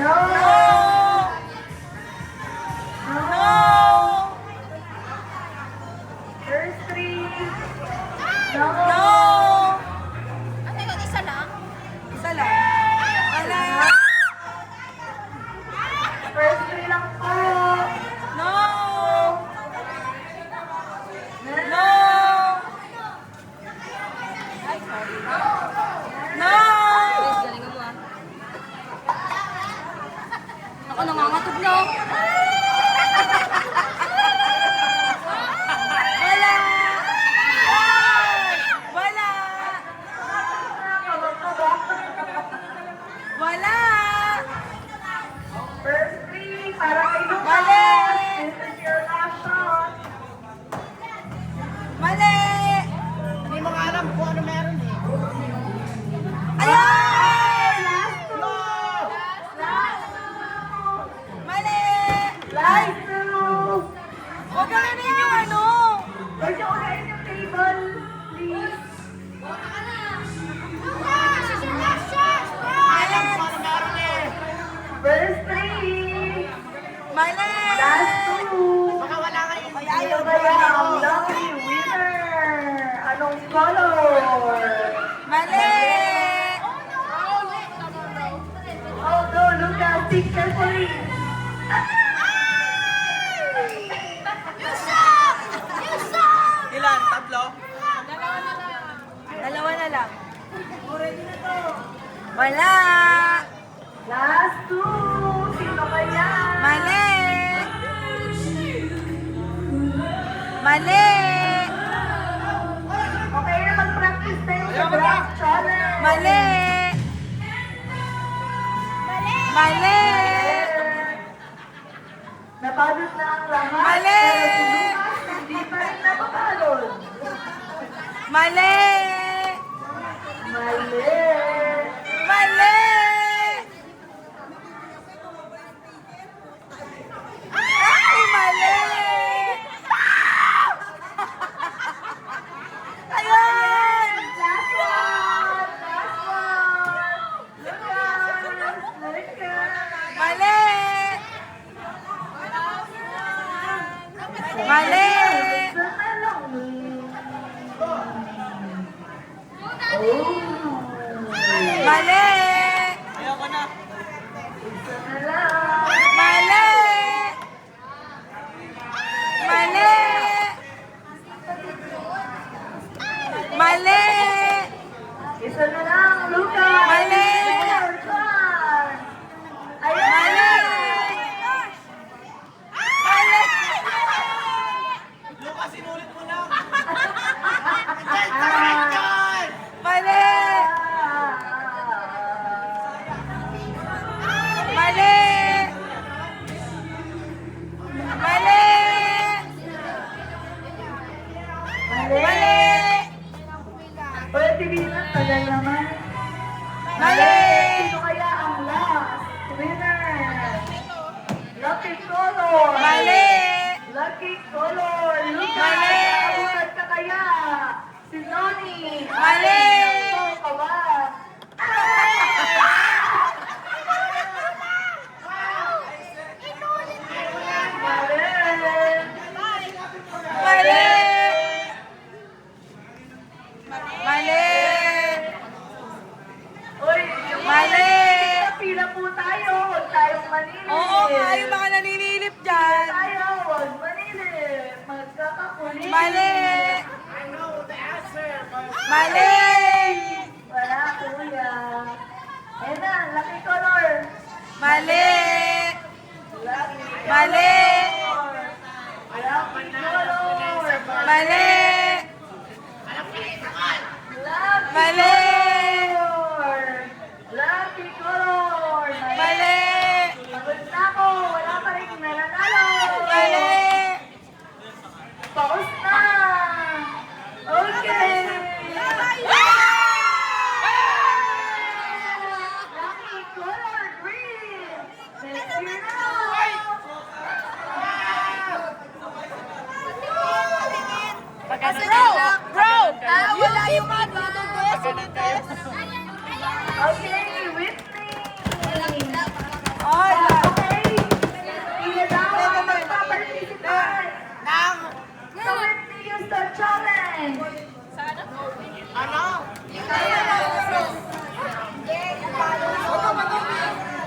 No! No! First three. No! No! Ano yun? Isa lang? Isa lang. Wala. First three lang po. No! No! Ay, sorry. No! Galingan mo ah. Ako nangangatog na. Wala! Wala! Wala! First three. Para kay Lucas. Mali! This is your last shot. Mali! Hindi mo nga alam kung ano meron eh. Ayan! Last two. Last two. Mali! Last two. Huwag gawin yung ano! Pwede unahin yung table, please. Alam kung ano meron eh. First three. Mali! Last two. Baka wala kayo. Sino kaya ang lucky winner? Anong color? Mali! Oh no, Lucas, think carefully. Ilan? Tatlo? Dalawa na lang. Wala! Last two. Sino kaya? Mali! Mali! Okay na mag-practice tayo sa black challenge. Mali! Mali! Nabalot na ang lahat. Mali! Pero si Lucas, hindi pa rin napabalot. Mali! Mali. Mali! Ay, mali! Ayun! Last one. Last one. Lucas. Lucas. Mali! Mali! Isa na lang. Oh. Mali! Ayoko na. Isa na lang. Mali! Mali! Mali! Isa na lang, Lucas. Mali. Your chance. Ayan. Mali! Mali! Lucas, inulit mo lang. Ah. Mali! Mali! Mali! Mali! Pwede din ang tagal naman. Mali! Sino kaya ang last winner? Lucky color. Mali! Lucky color. Lucas, Mali. nakabutan ka kaya? Si Noni. Mali. Ay, ka ba? Mali! Mali! Uy, yung Mali. pila po tayo. Huwag tayong manilip. Oo nga, yung mga naninilip dyan. Tayo, huwag manilip. Magkakakulit. Mali! I know the answer, but... Mali! Wala, kuya. Ayun na, lucky color. Mali! Lucky Mali! color. Lucky color. Mali! Lucky Mali! color. Lucky color. Mali! Pagod na ako. Wala pa rin nananalo. Mali! Pause na. Okay. Lucky color green. Let's hear now. Bro! Wala yung mga Okay, with me. Oh, Mr. Challenge. ano?